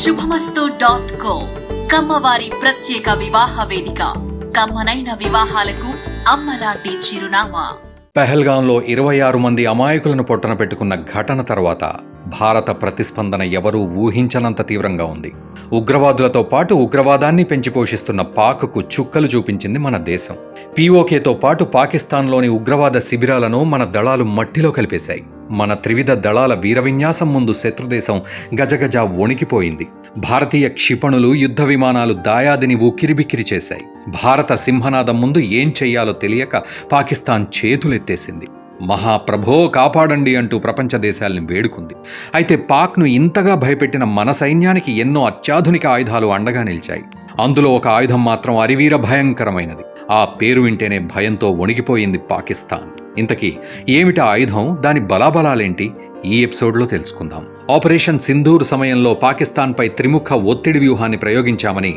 శుభమస్తు.co కమ్మవారి ప్రత్యేక వివాహ వేదిక. కమ్మనైన వివాహాలకు అమ్మలాంటి చిరునామా. పెహల్గాంలో 26 మంది అమాయకులను పొట్టన పెట్టుకున్న ఘటన తర్వాత భారత ప్రతిస్పందన ఎవరూ ఊహించనంత తీవ్రంగా ఉంది. ఉగ్రవాదులతో పాటు ఉగ్రవాదాన్ని పెంచి పోషిస్తున్న పాక్కు చుక్కలు చూపించింది మన దేశం. పీఓకేతో పాటు పాకిస్తాన్లోని ఉగ్రవాద శిబిరాలను మన దళాలు మట్టిలో కలిపేశాయి. మన త్రివిధ దళాల వీరవిన్యాసం ముందు శత్రుదేశం గజగజ వణికిపోయింది. భారతీయ క్షిపణులు, యుద్ధ విమానాలు దాయాదిని ఉక్కిరిబిక్కిరి చేశాయి. భారత సింహనాదం ముందు ఏం చెయ్యాలో తెలియక పాకిస్తాన్ చేతులెత్తేసింది. మహాప్రభో కాపాడండి అంటూ ప్రపంచ దేశాల్ని వేడుకుంది. అయితే పాక్ను ఇంతగా భయపెట్టిన మన సైన్యానికి ఎన్నో అత్యాధునిక ఆయుధాలు అండగా నిలిచాయి. అందులో ఒక ఆయుధం మాత్రం అరివీర భయంకరమైనది. ఆ పేరు వింటేనే భయంతో వణికిపోయింది పాకిస్తాన్. ఇంతకీ ఏమిటా ఆయుధం, దాని బలాబలాలేంటి ఈ ఎపిసోడ్లో తెలుసుకుందాం. ఆపరేషన్ సింధూర్ సమయంలో పాకిస్తాన్పై త్రిముఖ ఒత్తిడి వ్యూహాన్ని ప్రయోగించామని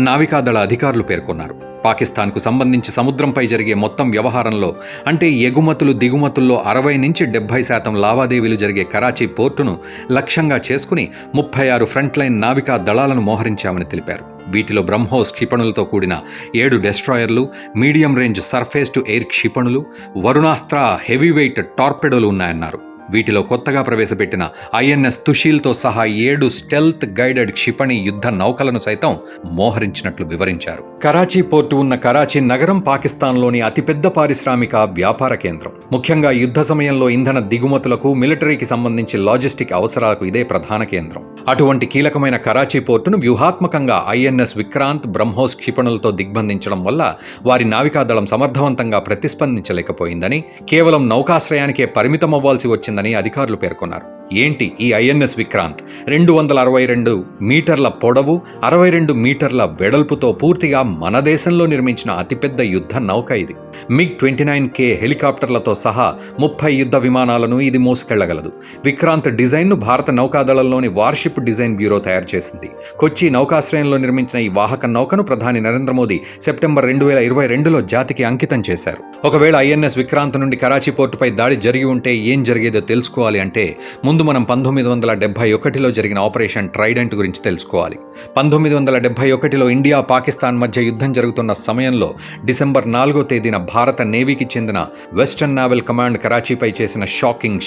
నావికాదళ అధికారులు పేర్కొన్నారు. పాకిస్తాన్కు సంబంధించి సముద్రంపై జరిగే మొత్తం వ్యవహారంలో, అంటే ఎగుమతులు దిగుమతుల్లో 60-70% లావాదేవీలు జరిగే కరాచీ పోర్టును లక్ష్యంగా చేసుకుని 36 ఫ్రంట్లైన్ నావికా దళాలను మోహరించామని తెలిపారు. వీటిలో బ్రహ్మోస్ క్షిపణులతో కూడిన 7 డెస్ట్రాయర్లు, medium range surface to air క్షిపణులు, వరుణాస్త్ర హెవీవెయిట్ టార్పెడోలు ఉన్నాయన్నారు. వీటిలో కొత్తగా ప్రవేశపెట్టిన ఐఎన్ఎస్ తుషీల్తో సహా 7 స్టెల్త్ గైడెడ్ క్షిపణి యుద్ధ నౌకలను సైతం మోహరించినట్లు వివరించారు. కరాచీ పోర్టు ఉన్న కరాచీ నగరం పాకిస్తాన్లోని అతిపెద్ద పారిశ్రామిక వ్యాపార కేంద్రం. ముఖ్యంగా యుద్ధ సమయంలో ఇంధన దిగుమతులకు, మిలిటరీకి సంబంధించి లాజిస్టిక్ అవసరాలకు ఇదే ప్రధాన కేంద్రం. అటువంటి కీలకమైన కరాచీ పోర్టును వ్యూహాత్మకంగా ఐఎన్ఎస్ విక్రాంత్, బ్రహ్మోస్ క్షిపణులతో దిగ్బంధించడం వల్ల వారి నావికాదళం సమర్థవంతంగా ప్రతిస్పందించలేకపోయిందని, కేవలం నౌకాశ్రయానికే పరిమితమవ్వాల్సి వచ్చిందని అధికారులు పేర్కొన్నారు. ఏంటి ఈ ఐఎన్ఎస్ విక్రాంత్? 262 మీటర్ల పొడవు, 62 మీటర్ల వెడల్పుతో పూర్తిగా మన దేశంలో నిర్మించిన అతిపెద్ద యుద్ధ నౌక ఇది. MiG-29K హెలికాప్టర్లతో సహా 30 యుద్ధ విమానాలను ఇది మోసుకెళ్లగలదు. విక్రాంత్ డిజైన్ను భారత నౌకాదళంలోని వార్షిప్ డిజైన్ బ్యూరో తయారు చేసింది. కొచ్చి నౌకాశ్రయంలో నిర్మించిన ఈ వాహక నౌకను ప్రధాని నరేంద్ర మోదీ సెప్టెంబర్ 2022లో జాతికి అంకితం చేశారు. ఒకవేళ ఐఎన్ఎస్ విక్రాంత్ నుండి కరాచీ పోర్టుపై దాడి జరిగి ఉంటే ఏం జరిగేదో తెలుసుకోవాలి అంటే ముందు మనం 1971లో జరిగిన ఆపరేషన్ ట్రైడెంట్ గురించి తెలుసుకోవాలి. 1971లో ఇండియా పాకిస్తాన్ మధ్య యుద్ధం జరుగుతున్న సమయంలో డిసెంబర్ 4వ తేదీన భారత నేవీకి చెందిన వెస్టర్న్ నావల్ కమాండ్ కరాచీపై చేసిన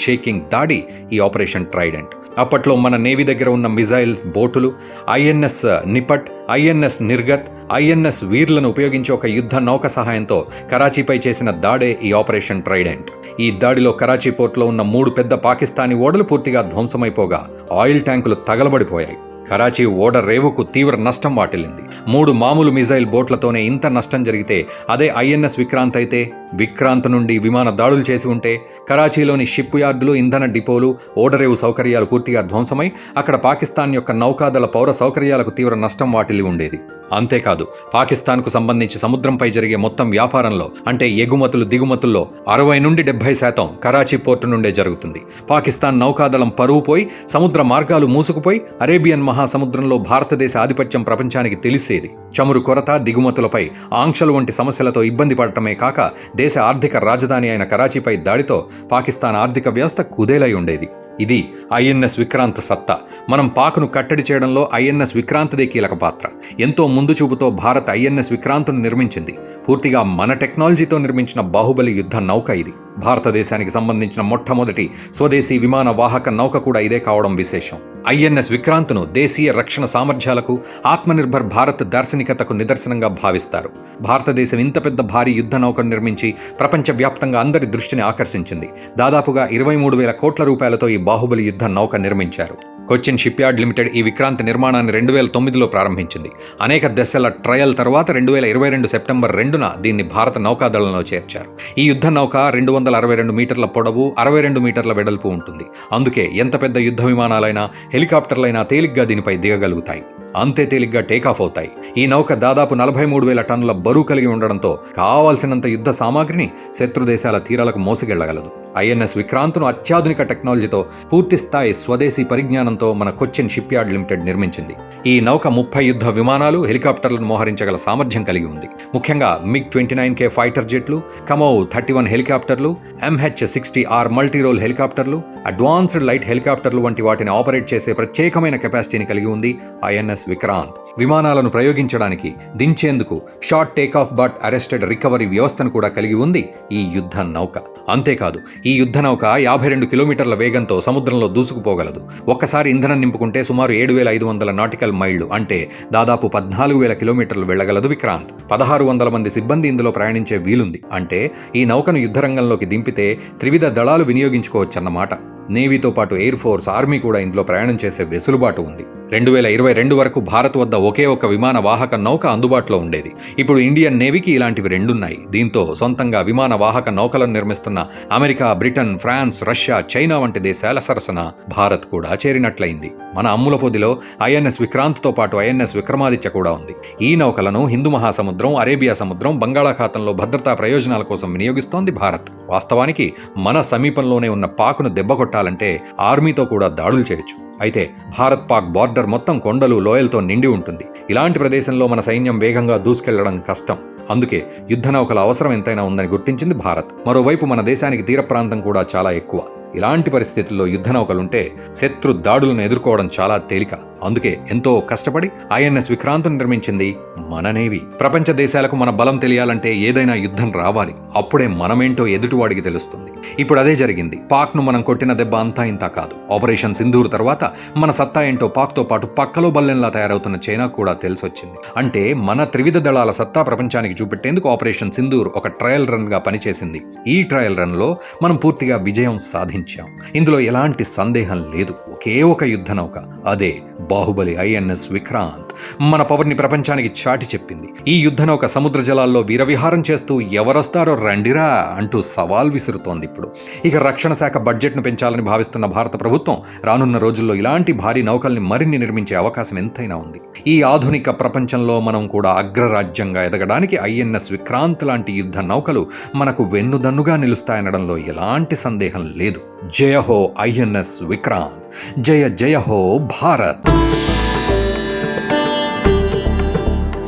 షేకింగ్ దాడి ఈ ఆపరేషన్ ట్రైడెంట్. అప్పట్లో మన నేవీ దగ్గర ఉన్న మిజైల్స్, బోటులు, ఐఎన్ఎస్ నిపట్, ఐఎన్ఎస్ నిర్గత్, ఐఎన్ఎస్ వీర్లను ఉపయోగించి ఒక యుద్ధ నౌక సహాయంతో కరాచీపై చేసిన దాడే ఈ ఆపరేషన్ ట్రైడెంట్. ఈ దాడిలో కరాచీ పోర్టులో ఉన్న 3 పెద్ద పాకిస్తానీ ఓడలు పూర్తిగా ధ్వంసమైపోగా ఆయిల్ ట్యాంకులు తగలబడిపోయాయి. కరాచీ ఓడ రేవుకు తీవ్ర నష్టం వాటిల్లింది. 3 మామూలు మిజైల్ బోట్లతోనే ఇంత నష్టం జరిగితే అదే ఐఎన్ఎస్ విక్రాంత్ అయితే, విక్రాంత్ నుండి విమాన దాడులు చేసి ఉంటే కరాచీలోని షిప్ యార్డులు, ఇంధన డిపోలు, ఓడరేవు సౌకర్యాలు పూర్తిగా ధ్వంసమై అక్కడ పాకిస్తాన్ యొక్క నౌకాదళ పౌర సౌకర్యాలకు తీవ్ర నష్టం వాటిల్లి ఉండేది. అంతేకాదు, పాకిస్తాన్కు సంబంధించి సముద్రంపై జరిగే మొత్తం వ్యాపారంలో, అంటే ఎగుమతులు దిగుమతుల్లో 60-70% కరాచీ పోర్టు నుండే జరుగుతుంది. పాకిస్తాన్ నౌకాదళం పరువు పోయి, సముద్ర మార్గాలు మూసుకుపోయి అరేబియన్ మహాసముద్రంలో భారతదేశ ఆధిపత్యం ప్రపంచానికి తెలిసేది. చమురు కొరత, దిగుమతులపై ఆంక్షలు వంటి సమస్యలతో ఇబ్బంది పడటమే కాక దేశ ఆర్థిక రాజధాని అయిన కరాచీపై దాడితో పాకిస్తాన్ ఆర్థిక వ్యవస్థ కుదేలై ఉండేది. ఇది ఐఎన్ఎస్ విక్రాంత్ సత్తా. మనం పాక్ను కట్టడి చేయడంలో ఐఎన్ఎస్ విక్రాంత్దే కీలక పాత్ర. ఎంతో ముందు చూపుతో భారత్ ఐఎన్ఎస్ విక్రాంత్ను నిర్మించింది. పూర్తిగా మన టెక్నాలజీతో నిర్మించిన బాహుబలి యుద్ధ నౌక ఇది. భారతదేశానికి సంబంధించిన మొట్టమొదటి స్వదేశీ విమాన వాహక నౌక కూడా ఇదే కావడం విశేషం. ఐఎన్ఎస్ విక్రాంత్ను దేశీయ రక్షణ సామర్థ్యాలకు, ఆత్మనిర్భర్ భారత్ దార్శనికతకు నిదర్శనంగా భావిస్తారు. భారతదేశం ఇంత పెద్ద భారీ యుద్ధ నౌకను నిర్మించి ప్రపంచవ్యాప్తంగా అందరి దృష్టిని ఆకర్షించింది. దాదాపుగా 23,000 కోట్ల రూపాయలతో ఈ బాహుబలి యుద్ధ నౌక నిర్మించారు. కొచ్చిన్ షిప్ యార్డ్ లిమిటెడ్ ఈ విక్రాంత్ నిర్మాణాన్ని 2009లో ప్రారంభించింది. అనేక దశల ట్రయల్ తర్వాత 2022 సెప్టెంబర్ 2న దీన్ని భారత నౌకాదళంలో చేర్చారు. ఈ యుద్ధ నౌక 262 మీటర్ల పొడవు, 62 మీటర్ల వెడల్పు ఉంటుంది. అందుకే ఎంత పెద్ద యుద్ధ విమానాలైనా, హెలికాప్టర్లైనా తేలిగ్గా దీనిపై దిగగలుగుతాయి. అంతే తేలిగ్గా టేకాఫ్ అవుతాయి. ఈ నౌక దాదాపు 43,000 టన్నుల బరువు కలిగి ఉండడంతో కావాల్సినంత యుద్ధ సామాగ్రిని శత్రు దేశాల తీరాలకు మోసుకెళ్లగలదు. ఐఎన్ఎస్ విక్రాంత్ను అత్యాధునిక టెక్నాలజీతో పూర్తిస్థాయి స్వదేశీ పరిజ్ఞానంతో మన కొచ్చిన్ షిప్ యార్డ్ లిమిటెడ్ నిర్మించింది. ఈ నౌక 30 యుద్ధ విమానాలు, హెలికాప్టర్లను మోహరించగల సామర్థ్యం కలిగి ఉంది. ముఖ్యంగా MiG-29K ఫైటర్ జెట్లు, కమౌ 31 హెలికాప్టర్లు, MH-60R మల్టీ రోల్ హెలికాప్టర్లు, అడ్వాన్స్డ్ లైట్ హెలికాప్టర్లు వంటి వాటిని ఆపరేట్ చేసే ప్రత్యేకమైన కెపాసిటీని కలిగి ఉంది ఐఎన్ఎస్ విక్రాంత్. విమానాలను ప్రయోగించడానికి, దించేందుకు short takeoff but arrested recovery వ్యవస్థను కూడా కలిగి ఉంది ఈ యుద్ధ నౌక. అంతేకాదు, ఈ యుద్ధ నౌక 52 కిలోమీటర్ల వేగంతో సముద్రంలో దూసుకుపోగలదు. ఒక్కసారి ఇంధనం నింపుకుంటే సుమారు 7,500 నాటికల్ మైళ్లు, అంటే దాదాపు 14,000 కిలోమీటర్లు వెళ్లగలదు విక్రాంత్. 1,600 మంది సిబ్బంది ఇందులో ప్రయాణించే వీలుంది. అంటే ఈ నౌకను యుద్ధరంగంలోకి దింపితే త్రివిధ దళాలు వినియోగించుకోవచ్చన్నమాట. నేవీతో పాటు ఎయిర్ ఫోర్స్, ఆర్మీ కూడా ఇందులో ప్రయాణం చేసే వెసులుబాటు ఉంది. 2022 వరకు భారత్ వద్ద ఒకే ఒక్క విమాన వాహక నౌక అందుబాటులో ఉండేది. ఇప్పుడు ఇండియన్ నేవీకి ఇలాంటివి 2 ఉన్నాయి. దీంతో సొంతంగా విమాన వాహక నౌకలను నిర్మిస్తున్న America, Britain, France, Russia, China వంటి దేశాల సరసన భారత్ కూడా చేరినట్లయింది. మన అమ్ముల పొదిలో ఐఎన్ఎస్ విక్రాంత్తో పాటు ఐఎన్ఎస్ విక్రమాదిత్య కూడా ఉంది. ఈ నౌకలను హిందూ మహాసముద్రం, అరేబియా సముద్రం, బంగాళాఖాతంలో భద్రతా ప్రయోజనాల కోసం వినియోగిస్తోంది భారత్. వాస్తవానికి మన సమీపంలోనే ఉన్న పాక్ను దెబ్బకొట్టాలంటే ఆర్మీతో కూడా దాడులు చేయొచ్చు. అయితే భారత్ పాక్ బార్డర్ మొత్తం కొండలు, లోయలతో నిండి ఉంటుంది. ఇలాంటి ప్రదేశంలో మన సైన్యం వేగంగా దూసుకెళ్లడం కష్టం. అందుకే యుద్ధ నౌకల అవసరం ఎంతైనా ఉందని గుర్తించింది భారత్. మరోవైపు మన దేశానికి తీర ప్రాంతం కూడా చాలా ఎక్కువ. ఇలాంటి పరిస్థితుల్లో యుద్ధ నౌకలుంటే శత్రు దాడులను ఎదుర్కోవడం చాలా తేలిక. అందుకే ఎంతో కష్టపడి ఐఎన్ఎస్ విక్రాంత్ను నిర్మించింది మన నేవీ. ప్రపంచ దేశాలకు మన బలం తెలియాలంటే ఏదైనా యుద్ధం రావాలి. అప్పుడే మనమేంటో ఎదుటివాడికి తెలుస్తుంది. ఇప్పుడు అదే జరిగింది. పాక్ను మనం కొట్టిన దెబ్బ అంతా ఇంతా కాదు. ఆపరేషన్ సింధూర్ తర్వాత మన సత్తా ఏంటో పాక్తో పాటు పక్కలో బల్లెంలా తయారవుతున్న చైనా కూడా తెలిసొచ్చింది. అంటే మన త్రివిధ దళాల సత్తా ప్రపంచానికి చూపెట్టేందుకు ఆపరేషన్ సింధూర్ ఒక ట్రయల్ రన్ గా పనిచేసింది. ఈ ట్రయల్ రన్ లో మనం పూర్తిగా విజయం సాధించాం. ఇందులో ఎలాంటి సందేహం లేదు. ఒకే ఒక యుద్ధ నౌక, అదే బాహుబలి ఐఎన్ఎస్ విక్రాంత్ మన పవర్ని ప్రపంచానికి చాటి చెప్పింది. ఈ యుద్ధ నౌక సముద్ర జలాల్లో వీరవిహారం చేస్తూ ఎవరొస్తారో రండిరా అంటూ సవాల్ విసురుతోంది. ఇప్పుడు ఇక రక్షణ శాఖ బడ్జెట్ను పెంచాలని భావిస్తున్న భారత ప్రభుత్వం రానున్న రోజుల్లో ఇలాంటి భారీ నౌకల్ని మరిన్ని నిర్మించే అవకాశం ఎంతైనా ఉంది. ఈ ఆధునిక ప్రపంచంలో మనం కూడా అగ్రరాజ్యంగా ఎదగడానికి ఐఎన్ఎస్ విక్రాంత్ లాంటి యుద్ధ నౌకలు మనకు వెన్నుదన్నుగా నిలుస్తాయనడంలో ఎలాంటి సందేహం లేదు. జయ హో ఐఎన్ఎస్ విక్రాంత్, జయ జయ హో భారత్.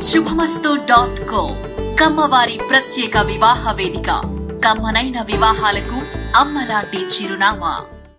శుభమస్తు.co కమ్మవారి ప్రత్యేక వివాహ వేదిక. కమ్మనైన వివాహాలకు అమ్మలాంటి చిరునామా.